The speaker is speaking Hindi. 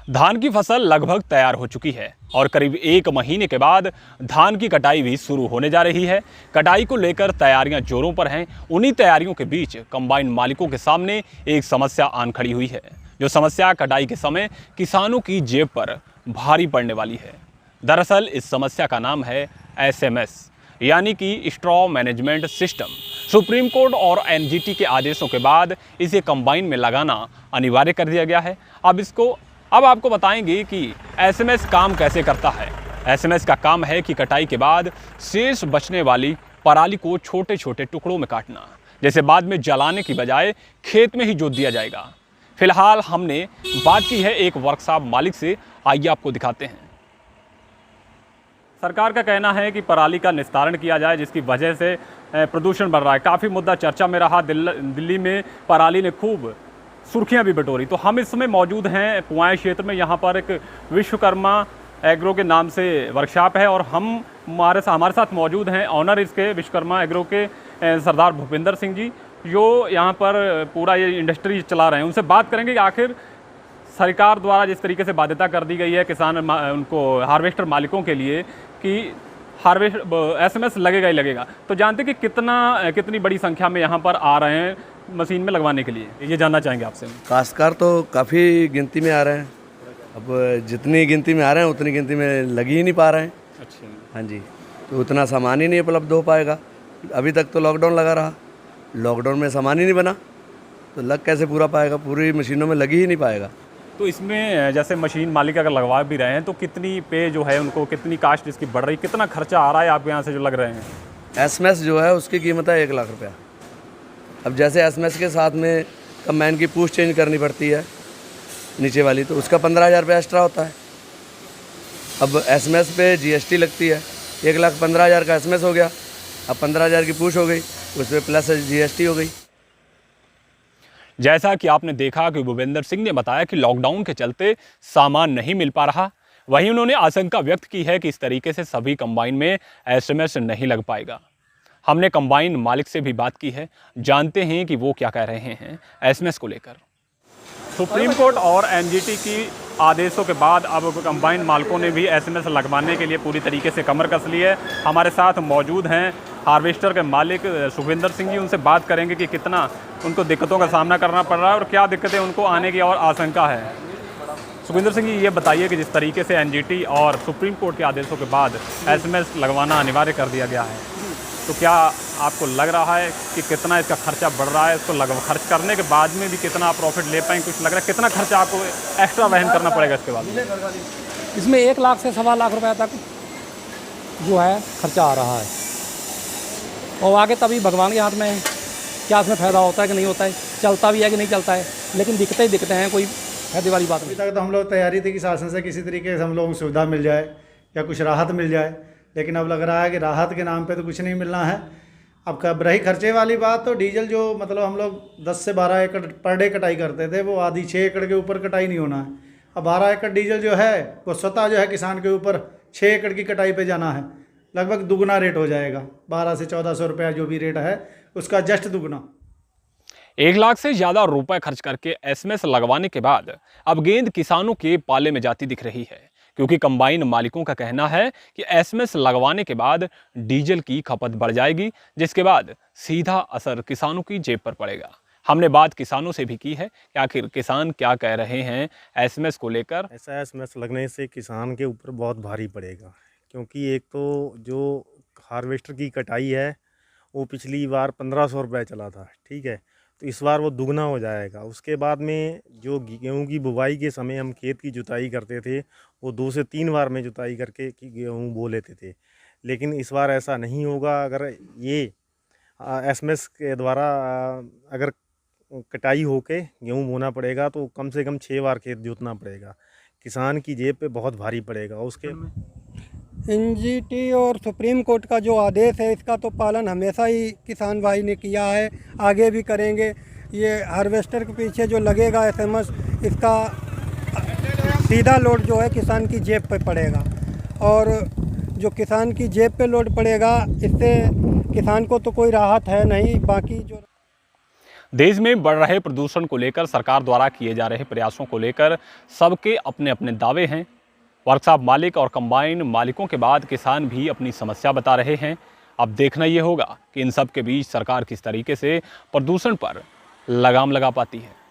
धान की फसल लगभग तैयार हो चुकी है और करीब 1 महीने के बाद धान की कटाई भी शुरू होने जा रही है। कटाई को लेकर तैयारियां जोरों पर हैं। उन्हीं तैयारियों के बीच कंबाइन मालिकों के सामने एक समस्या आन खड़ी हुई है, जो समस्या कटाई के समय किसानों की जेब पर भारी पड़ने वाली है। दरअसल इस समस्या का नाम है SMS, यानी कि straw management system. Supreme court और NGT के आदेशों के बाद इसे कंबाइन में लगाना अनिवार्य कर दिया गया है। अब आपको बताएंगे कि SMS काम कैसे करता है। SMS का काम है कि कटाई के बाद शेष बचने वाली पराली को छोटे छोटे टुकड़ों में काटना, जैसे बाद में जलाने की बजाय खेत में ही जोत दिया जाएगा। फिलहाल हमने बात की है एक वर्कशॉप मालिक से, आइए आपको दिखाते हैं। सरकार का कहना है कि पराली का निस्तारण किया जाए, जिसकी वजह से प्रदूषण बढ़ रहा है। काफ़ी मुद्दा चर्चा में रहा। दिल्ली में पराली ने खूब सुर्खियां भी बटोरी। तो हम इस समय मौजूद हैं पुआएं क्षेत्र में। यहाँ पर एक विश्वकर्मा एग्रो के नाम से वर्कशॉप है और हमारे साथ मौजूद हैं ऑनर इसके विश्वकर्मा एग्रो के सरदार भूपेंद्र सिंह जी, जो यहाँ पर पूरा ये इंडस्ट्री चला रहे हैं। उनसे बात करेंगे कि आखिर सरकार द्वारा जिस तरीके से बाध्यता कर दी गई है उनको हार्वेस्टर मालिकों के लिए कि SMS लगेगा ही लगेगा, तो जानते कि कितनी बड़ी संख्या में यहाँ पर आ रहे हैं मशीन में लगवाने के लिए, ये जानना चाहेंगे आपसे। काश्तकार तो काफ़ी गिनती में आ रहे हैं। अब जितनी गिनती में आ रहे हैं उतनी गिनती में लग ही नहीं पा रहे हैं। अच्छा। हाँ जी, तो उतना सामान ही नहीं उपलब्ध हो पाएगा। अभी तक तो लॉकडाउन लगा रहा, लॉकडाउन में सामान ही नहीं बना, तो लग कैसे पूरा पाएगा, पूरी मशीनों में लग ही नहीं पाएगा। तो इसमें जैसे मशीन मालिक अगर लगवा भी रहे हैं तो कितनी पे जो है उनको, कितनी कास्ट इसकी बढ़ रही, कितना खर्चा आ रहा है आपके यहाँ से जो लग रहे हैं? SMS जो है उसकी कीमत है 1 लाख रुपया। अब जैसे SMS के साथ में कंबाइन की पूछ चेंज करनी पड़ती है नीचे वाली, तो उसका 15,000 रुपया एक्स्ट्रा होता है। अब SMS पे GST लगती है। 1,15,000 का SMS हो गया, अब 15,000 की पूछ हो गई, उस पर प्लस GST हो गई। जैसा कि आपने देखा कि भूपेंद्र सिंह ने बताया कि लॉकडाउन के चलते सामान नहीं मिल पा रहा। वहीं उन्होंने आशंका व्यक्त की है कि इस तरीके से सभी कंबाइन में SMS नहीं लग पाएगा। हमने कंबाइन मालिक से भी बात की है, जानते हैं कि वो क्या कह रहे हैं SMS को लेकर। सुप्रीम कोर्ट और NGT की आदेशों के बाद अब कंबाइन मालिकों ने भी SMS लगवाने के लिए पूरी तरीके से कमर कस ली है। हमारे साथ मौजूद हैं हार्वेस्टर के मालिक सुखविंदर सिंह जी। उनसे बात करेंगे कि कितना उनको दिक्कतों का सामना करना पड़ रहा है और क्या दिक्कतें उनको आने की और आशंका है। सुखविंदर सिंह जी, ये बताइए कि जिस तरीके से NGT और सुप्रीम कोर्ट के आदेशों के बाद SMS लगवाना अनिवार्य कर दिया गया है, तो क्या आपको लग रहा है कि कितना इसका खर्चा बढ़ रहा है? इसको खर्च करने के बाद में भी कितना आप प्रॉफिट ले पाएंगे? कुछ लग रहा है कितना खर्चा आपको एक्स्ट्रा वहन करना पड़ेगा इसके बाद? इसमें 1 लाख से 1.25 लाख रुपए तक जो है खर्चा आ रहा है, और आगे तभी भगवान के हाथ में है क्या इसमें फ़ायदा होता है कि नहीं होता है, चलता भी है कि नहीं चलता है, लेकिन दिखते ही दिखते हैं, कोई फायदे वाली बात नहीं। अभी तक तो हम लोग तैयारी थी कि शासन से किसी तरीके से हम लोगों को सुविधा मिल जाए या कुछ राहत मिल जाए, लेकिन अब लग रहा है कि राहत के नाम पे तो कुछ नहीं मिलना है। अब कब रही खर्चे वाली बात, तो डीजल जो मतलब हम लोग 10 से 12 एकड़ पर डे कटाई करते थे, वो आधी 6 एकड़ के ऊपर कटाई नहीं होना है। अब 12 एकड़ डीजल जो है वो स्वतः जो है किसान के ऊपर 6 एकड़ की कटाई पे जाना है, लगभग दुगना रेट हो जाएगा। 12 से 1400 रुपया जो भी रेट है उसका जस्ट दुगना। 1 लाख से ज़्यादा रुपए खर्च करके SMS लगवाने के बाद अब गेंद किसानों के पाले में जाती दिख रही है, क्योंकि कंबाइन मालिकों का कहना है कि SMS लगवाने के बाद डीजल की खपत बढ़ जाएगी, जिसके बाद सीधा असर किसानों की जेब पर पड़ेगा। हमने बात किसानों से भी की है कि आखिर किसान क्या कह रहे हैं SMS को लेकर। ऐसा SMS लगने से किसान के ऊपर बहुत भारी पड़ेगा, क्योंकि एक तो जो हार्वेस्टर की कटाई है वो पिछली बार 1500 रुपये चला था, ठीक है, तो इस बार वो दुगना हो जाएगा। उसके बाद में जो गेहूं की बुवाई के समय हम खेत की जुताई करते थे, वो 2 से 3 बार में जुताई करके गेहूं बो लेते थे, लेकिन इस बार ऐसा नहीं होगा। अगर ये SMS के द्वारा अगर कटाई होके गेहूं बोना पड़ेगा तो कम से कम 6 बार खेत जोतना पड़ेगा, किसान की जेब पे बहुत भारी पड़ेगा। उसके NGT और सुप्रीम कोर्ट का जो आदेश है इसका तो पालन हमेशा ही किसान भाई ने किया है, आगे भी करेंगे। ये हार्वेस्टर के पीछे जो लगेगा SMS, इसका सीधा लोड जो है किसान की जेब पे पड़ेगा, और जो किसान की जेब पे लोड पड़ेगा इससे किसान को तो कोई राहत है नहीं। बाकी जो देश में बढ़ रहे प्रदूषण को लेकर सरकार द्वारा किए जा रहे प्रयासों को लेकर सबके अपने अपने दावे हैं। वर्कशॉप मालिक और कंबाइन मालिकों के बाद किसान भी अपनी समस्या बता रहे हैं। अब देखना ये होगा कि इन सब के बीच सरकार किस तरीके से प्रदूषण पर लगाम लगा पाती है।